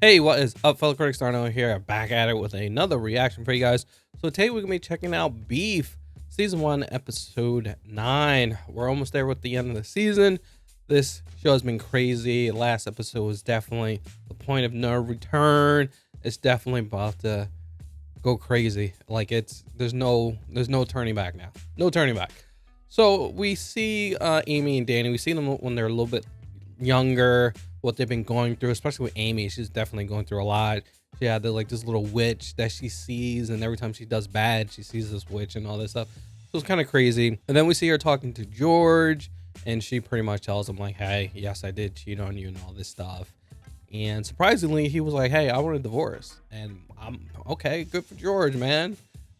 Hey, what is up, fellow critics? Darno here, back at it with another reaction for you guys. So today we're gonna be checking out Beef, season 1, episode 9. We're almost there with the end of the season. This show has been crazy. Last episode was definitely the point of no return. It's definitely about to go crazy. Like there's no turning back now. No turning back. So we see Amy and Danny. We see them when they're a little bit younger, what they've been going through, especially with Amy. She's definitely going through a lot. She had this little witch that she sees, and every time she does bad, she sees this witch and all this stuff. So it's kind of crazy. And then we see her talking to George, and she pretty much tells him like, hey, yes, I did cheat on you and all this stuff. And surprisingly, he was like, hey, I want a divorce. And I'm okay, good for George, man.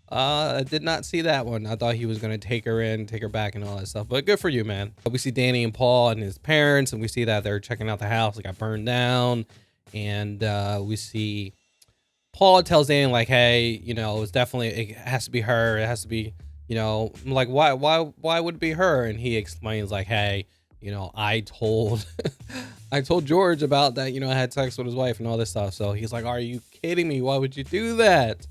I did not see that one. I thought he was going to take her back and all that stuff, but good for you, man. We see Danny and Paul and his parents, and we see that they're checking out the house. It got burned down. And we see Paul tells Danny like, hey, you know, it has to be her. It has to be, you know, like, why would it be her? And he explains like, hey, you know, I told George about that, you know, I had sex with his wife and all this stuff. So he's like, are you kidding me? Why would you do that?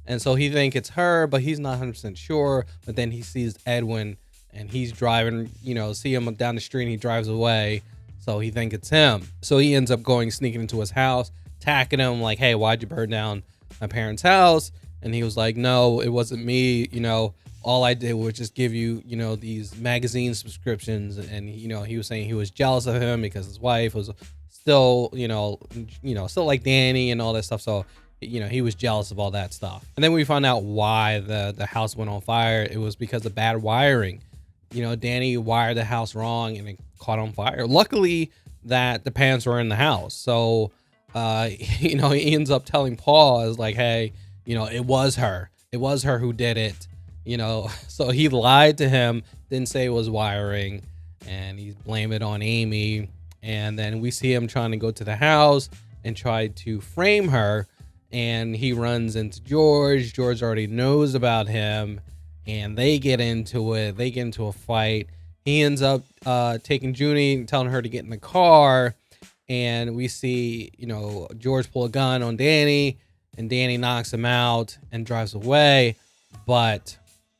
And so he thinks it's her, but he's not 100% sure. But then he sees Edwin and he's driving, you know, see him down the street and he drives away. So he thinks it's him. So he ends up sneaking into his house, attacking him like, hey, why'd you burn down my parents' house? And he was like, no, it wasn't me. You know, all I did was just give you, you know, these magazine subscriptions. And, you know, he was saying he was jealous of him because his wife was still, still like Danny and all that stuff. So, you know, he was jealous of all that stuff. And then we found out why the house went on fire. It was because of bad wiring. You know, Danny wired the house wrong and it caught on fire. Luckily that the pants were in the house. So, you know, he ends up telling Paul is like, hey, you know, it was her who did it, you know. So he lied to him, didn't say it was wiring, and he blamed it on Amy. And then we see him trying to go to the house and try to frame her. And he runs into George. George already knows about him, and they get into it. They get into a fight. He ends up taking Junie and telling her to get in the car. And we see, you know, George pull a gun on Danny, and Danny knocks him out and drives away. But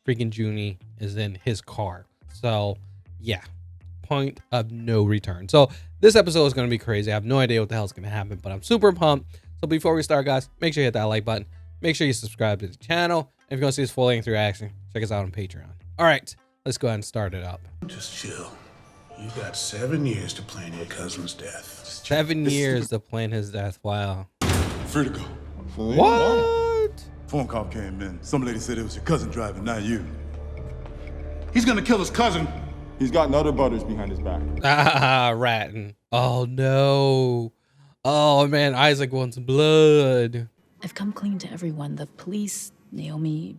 freaking Junie is in his car. So yeah, point of no return. So this episode is going to be crazy. I have no idea what the hell is going to happen, but I'm super pumped. So before we start, guys, make sure you hit that like button. Make sure you subscribe to the channel. If you want to see this full-length reaction, check us out on Patreon. All right, let's go ahead and start it up. Just chill. You got 7 years to plan your cousin's death. 7 years to plan his death. Wow. Free to go. What? Phone call came in. Some lady said it was your cousin driving, not you. He's gonna kill his cousin. He's got other brothers behind his back. Ah, ratting. Oh, no. Oh, man, Isaac wants blood. I've come clean to everyone. The police, Naomi,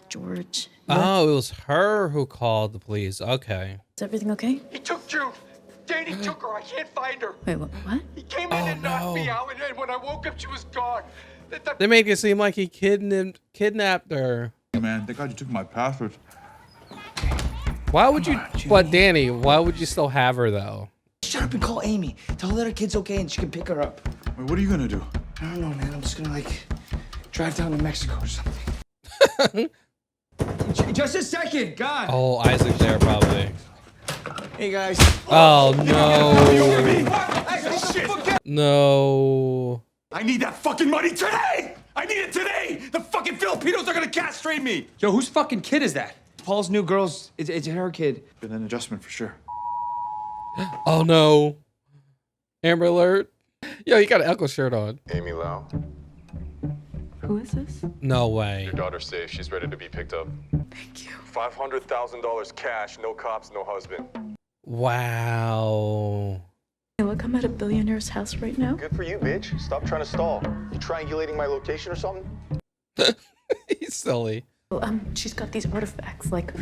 George. Oh, it was her who called the police. Okay. Is everything okay? He took Jude. Danny took her. I can't find her. Wait, what? He came in and knocked me out, and when I woke up, she was gone. They make it seem like he kidnapped her. Hey man, thank God you took my password. Why would you? But Danny, why would you still have her though? Shut up and call Amy. Tell her that her kid's okay and she can pick her up. Wait, what are you gonna do? I don't know, man. I'm just gonna like drive down to Mexico or something. Just a second, God. Oh, Isaac's there probably. Hey guys. Oh no. No. I need that fucking money today! I need it today! The fucking Filipinos are gonna castrate me! Yo, whose fucking kid is that? Paul's new girl's. It's her kid. Been an adjustment for sure. Oh no. Amber alert. Yo, you got an Echo shirt on. Amy Lau, Who is this? No way. your daughter's safe. She's ready to be picked up. Thank you. $500,000 cash, no cops, no husband. Wow. Hey, look, I'm at a billionaire's house right now. Good for you, bitch. Stop trying to stall. You triangulating my location or something? He's silly. Well, she's got these artifacts, like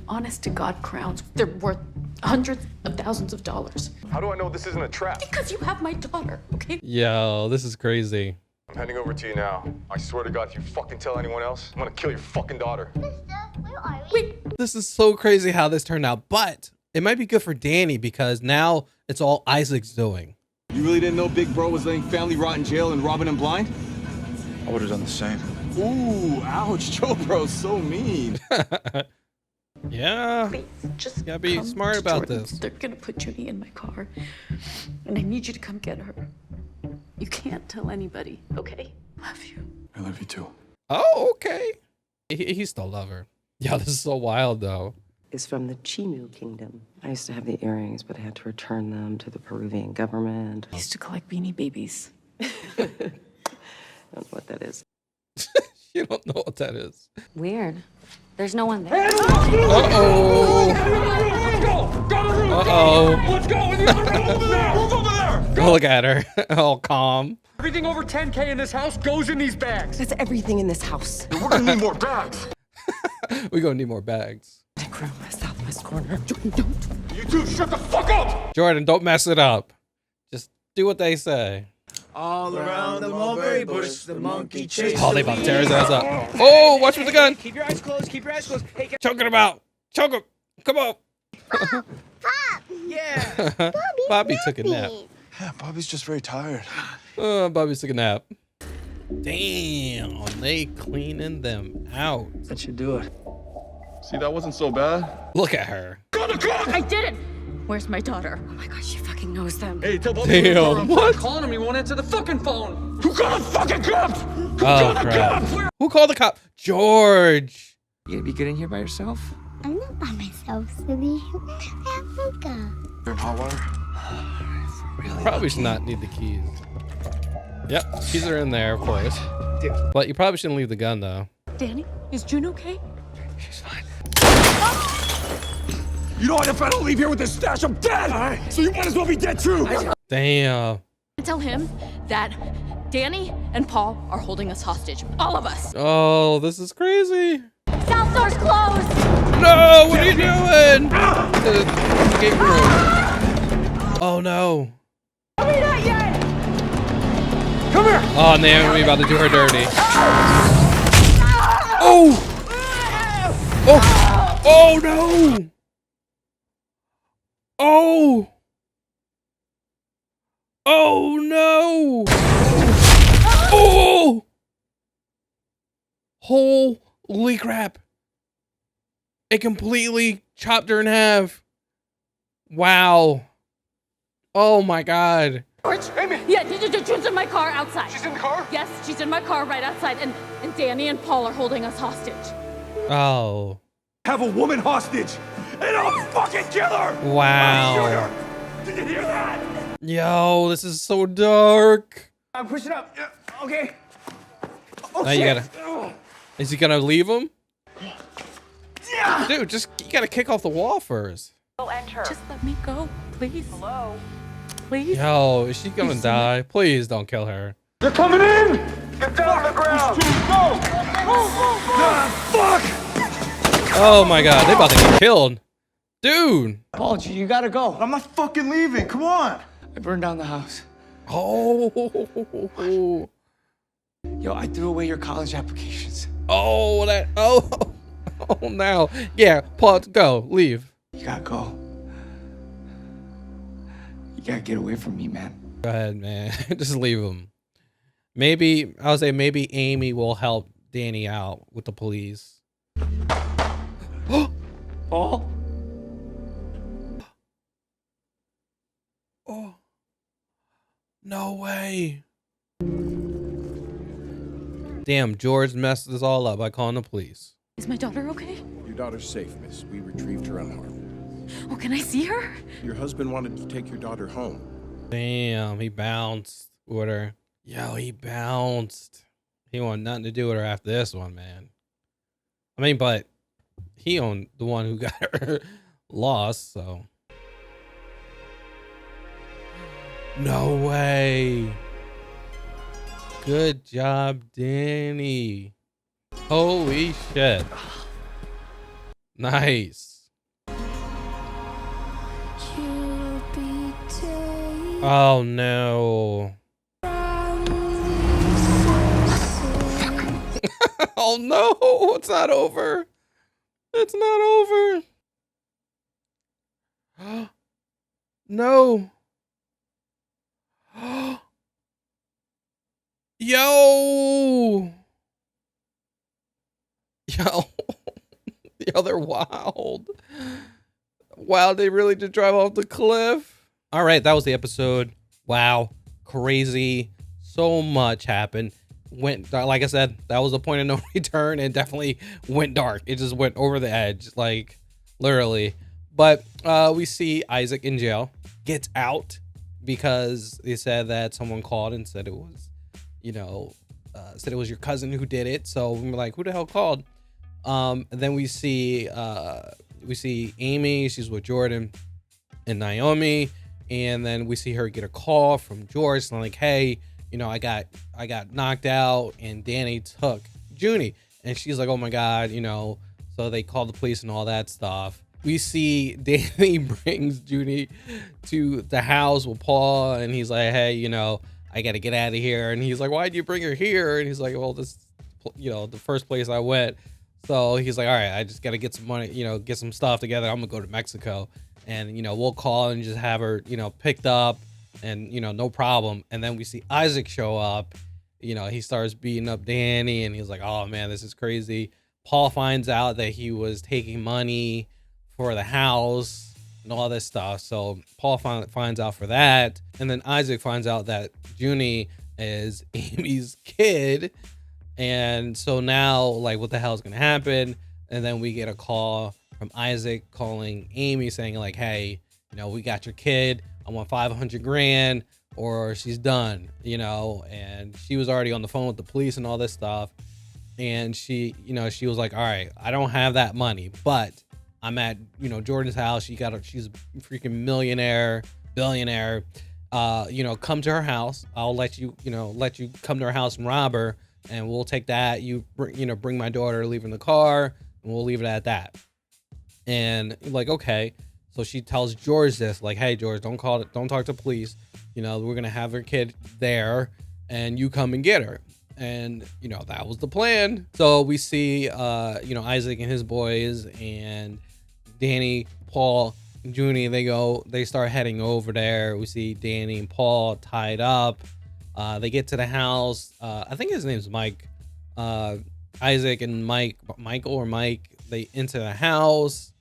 honest to God crowns. They're worth hundreds of thousands of dollars. How do I know this isn't a trap? Because you have my daughter, okay? Yo, this is crazy. I'm heading over to you now. I swear to God, if you fucking tell anyone else, I'm gonna kill your fucking daughter. Wait, This is so crazy how this turned out, but it might be good for Danny because now it's all Isaac's doing. You really didn't know Big Bro was letting family rot in jail and robbing him blind? I would have done the same. Ooh, ouch, Joe Bro's so mean. Yeah. Please, just Gotta be come smart to about Jordan's. this. They're gonna put Junie in my car, and I need you to come get her. You can't tell anybody, okay? Love you. I love you too. Oh, okay. He still love her. Yeah, this is so wild though. Is from the Chinu kingdom. I used to have the earrings, but I had to return them to the Peruvian government. I used to collect beanie babies. I don't know what that is. You don't know what that is. Weird. There's no one there. Uh-oh. Uh-oh. Let's go in the other room over there! Move over there! Look at her. All calm. Everything over 10K in this house goes in these bags. That's everything in this house. We're gonna need more bags. We're gonna need more bags. Neck room, southwest corner. Jordan, don't. You two shut the fuck up! Jordan, don't mess it up. Just do what they say. All around the mulberry bush, the monkey chased. Oh, they about to tear his ass up. Oh, watch with the gun. Keep your eyes closed. Keep your eyes closed. Hey, Choking him out. Choke him. Come on. yeah. Bobby took a nap. Yeah, Bobby's just very tired. Bobby took a nap. Damn, they cleaning them out. That should do it. See, that wasn't so bad. Look at her. I didn't! Where's my daughter? Oh my god, she fucking knows them. Hey, tell Bobby. Damn, what? Calling him, he won't answer the fucking phone. Who called the fucking cops? Oh, crap. Who called the cop? George. You gonna be good in here by yourself? I'm not by myself, silly. Africa. You're in hot water? Probably should not need the keys. Yep, keys are in there, of course. But you probably shouldn't leave the gun, though. Danny, is June okay? She's fine. You know what? If I don't leave here with this stash, I'm dead! So you might as well be dead too! Damn. Tell him that Danny and Paul are holding us hostage. All of us. Oh, this is crazy. South door's closed! No, what are you doing? The escape room. Oh, no. Tell me that yet! Come here! Oh, Naomi about to do her dirty. Oh! Oh! Oh, no! Oh! Oh, no! Oh! Holy crap. It completely chopped her in half. Wow. Oh, my God. George? Amy! Yeah, June's in my car outside. She's in the car? Yes, she's in my car right outside, and Danny and Paul are holding us hostage. Oh. Have a woman hostage, and I'll fucking kill her! Wow. Did you hear that? Yo, this is so dark. I'm pushing up. Yeah, okay. Now you gotta. Is he gonna leave him? Dude, you gotta kick off the wall first. Just let me go, please. Hello? Please? Yo, is she gonna die? Please don't kill her. They're coming in! Get down on the ground! Go! Fuck! Oh my God, they about to get killed. Dude. Paul, you gotta go. I'm not fucking leaving. Come on. I burned down the house. Oh. Yo, I threw away your college applications. Oh, that. Oh. Oh, now. Yeah, Paul, go. Leave. You gotta go. You gotta get away from me, man. Go ahead, man. Just leave him. Maybe, I'll say maybe Amy will help Danny out with the police. Paul? Oh. No way. Damn, George messed this all up by calling the police. Is my daughter okay? Your daughter's safe, miss. We retrieved her unharmed. Oh, can I see her? Your husband wanted to take your daughter home. Damn, he bounced with her. Yo, he bounced. He wanted nothing to do with her after this one, man. I mean, but he owned the one who got her lost, so. No way. Good job, Danny. Holy shit. Nice. Oh no. Oh no, it's not over. It's not over. No. Yo, yo, yo, they're wild. Wow, they really did drive off the cliff. All right, that was the episode. Wow, crazy. So much happened. Went, like I said, that was a point of no return, and definitely went dark. It just went over the edge, like literally. But we see Isaac in jail, gets out because they said that someone called and said it was, you know, said it was your cousin who did it. So we were like, who the hell called? And then we see Amy. She's with Jordan and Naomi, and then we see her get a call from George, and like, hey, you know, I got knocked out, and Danny took Junie, and she's like, oh my god, you know. So they call the police and all that stuff. We see Danny brings Junie to the house with Paul, and he's like, hey, you know, I got to get out of here. And he's like, why'd you bring her here? And he's like, well, this, you know, the first place I went. So he's like, all right, I just got to get some money, you know, get some stuff together. I'm gonna go to Mexico, and, you know, we'll call and just have her, you know, picked up, and, you know, no problem. And then we see Isaac show up. You know, he starts beating up Danny, and he's like, oh man, this is crazy. Paul finds out that he was taking money for the house and all this stuff. So Paul finds out for that. And then Isaac finds out that Junie is Amy's kid. And so now, like, what the hell is going to happen? And then we get a call from Isaac calling Amy saying like, hey, you know, we got your kid. I want 500 grand or she's done, you know. And she was already on the phone with the police and all this stuff. And she, you know, she was like, all right, I don't have that money, but I'm at, you know, Jordan's house. She's a freaking millionaire, billionaire. You know, come to her house. I'll let you come to her house and rob her, and we'll take that. You bring my daughter, leave her in the car, and we'll leave it at that. And like, okay. So she tells George this, like, hey, George, don't talk to police. You know, we're gonna have her kid there, and you come and get her. And, you know, that was the plan. So we see, you know, Isaac and his boys and Danny, Paul, and Junie, they start heading over there. We see Danny and Paul tied up. They get to the house. I think his name's Mike. Isaac and Michael or Mike, they enter the house.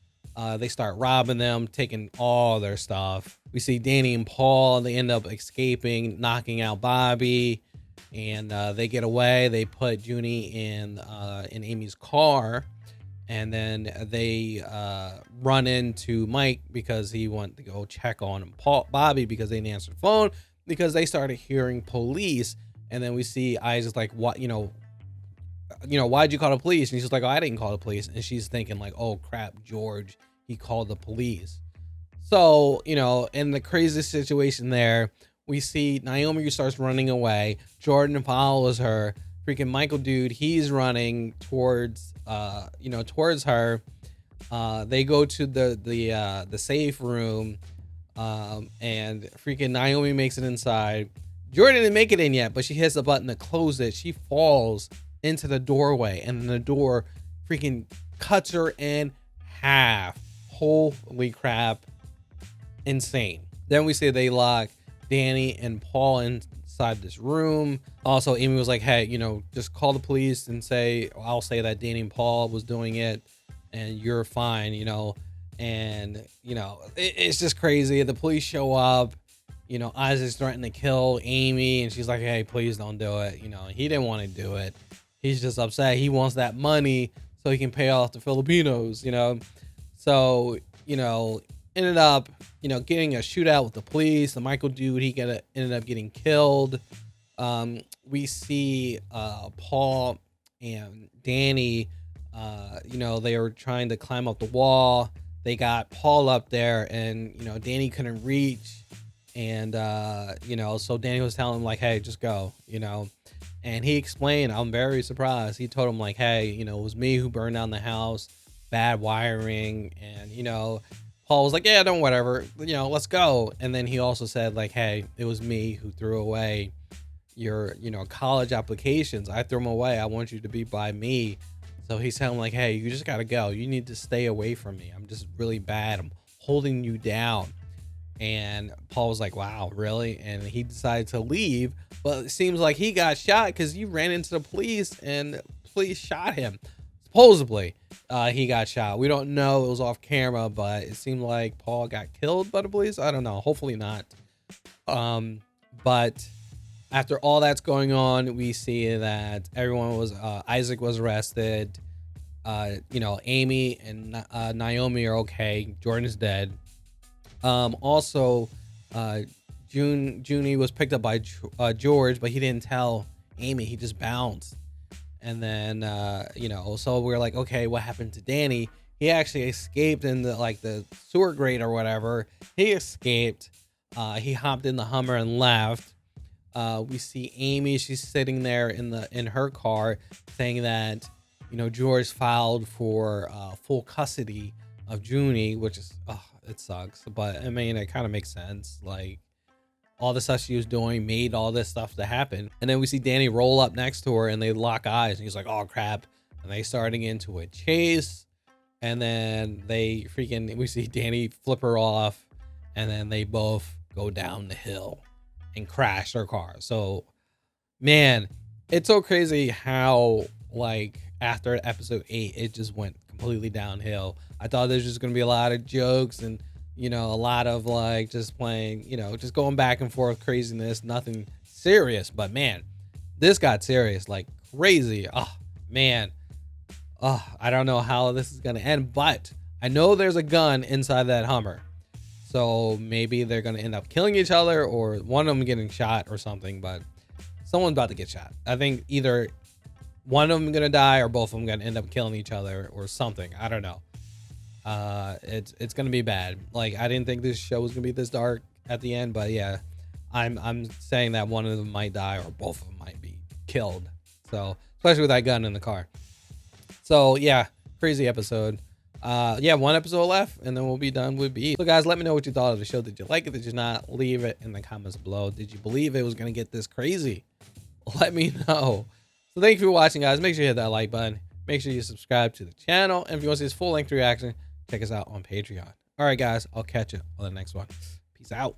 They start robbing them, taking all their stuff. We see Danny and Paul, they end up escaping, knocking out Bobby. And they get away. They put Junie in Amy's car, and then they run into Mike because he wanted to go check on Bobby because they didn't answer the phone because they started hearing police. And then we see Isaac's like, what, you know, why'd you call the police? And he's just like, oh, I didn't call the police. And she's thinking like, oh crap, George, he called the police. So, you know, in the craziest situation there, we see Naomi starts running away. Jordan follows her. Freaking Michael dude, he's running towards her. They go to the safe room, and freaking Naomi makes it inside. Jordan didn't make it in yet, but she hits the button to close it. She falls into the doorway, and the door freaking cuts her in half. Holy crap. Insane. Then we see they lock Danny and Paul inside this room. Also, Amy was like, hey, you know, just call the police and say, I'll say that Danny and Paul was doing it and you're fine, you know. And, you know, it's just crazy. The police show up, you know, Isaac's threatening to kill Amy, and she's like, hey, please don't do it. You know, he didn't want to do it. He's just upset. He wants that money so he can pay off the Filipinos, you know. So, you know, ended up, you know, getting a shootout with the police. The Michael dude, ended up getting killed. We see Paul and Danny, you know, they were trying to climb up the wall. They got Paul up there, and, you know, Danny couldn't reach. And, you know, so Danny was telling him like, hey, just go, you know. And he explained, I'm very surprised. He told him like, hey, you know, it was me who burned down the house, bad wiring. And, you know, Paul was like, yeah, don't, whatever, you know, let's go. And then he also said like, hey, it was me who threw away your, you know, college applications. I threw them away. I want you to be by me. So he's telling him like, hey, you just got to go. You need to stay away from me. I'm just really bad. I'm holding you down. And Paul was like, wow, really? And he decided to leave, but it seems like he got shot because he ran into the police and the police shot him. Supposedly, he got shot. We don't know. It was off camera, but it seemed like Paul got killed by the police. I don't know. Hopefully not. But after all that's going on, we see that everyone was, Isaac was arrested. You know, Amy and Naomi are okay. Jordan is dead. Also, Junie was picked up by George, but he didn't tell Amy. He just bounced. And then, you know, so we're like, okay, what happened to Danny? He actually escaped in the sewer grate or whatever. He escaped. He hopped in the Hummer and left. We see Amy. She's sitting there in her car, saying that, you know, George filed for full custody of Junie, which is, it sucks. But I mean, it kind of makes sense. Like, all the stuff she was doing made all this stuff to happen. And then we see Danny roll up next to her and they lock eyes. And he's like, oh crap. And they starting into a chase. And then we see Danny flip her off. And then they both go down the hill and crash their car. So, man, it's so crazy how, like, after episode 8, it just went completely downhill. I thought there's just going to be a lot of jokes and, you know, a lot of like just playing, you know, just going back and forth craziness, nothing serious. But man, this got serious like crazy. Oh man. Oh, I don't know how this is going to end, but I know there's a gun inside that Hummer. So maybe they're going to end up killing each other or one of them getting shot or something, but someone's about to get shot. I think either one of them going to die or both of them going to end up killing each other or something. I don't know. It's gonna be bad. Like, I didn't think this show was gonna be this dark at the end, but yeah, I'm saying that one of them might die or both of them might be killed. So, especially with that gun in the car. So yeah, crazy episode. Yeah, one episode left and then we'll be done with B. So guys, let me know what you thought of the show. Did you like it? Did you not? Leave it in the comments below. Did you believe it was gonna get this crazy? Let me know. So thank you for watching, guys. Make sure you hit that like button. Make sure you subscribe to the channel. And if you want to see this full-length reaction, check us out on Patreon. All right, guys, I'll catch you on the next one. Peace out.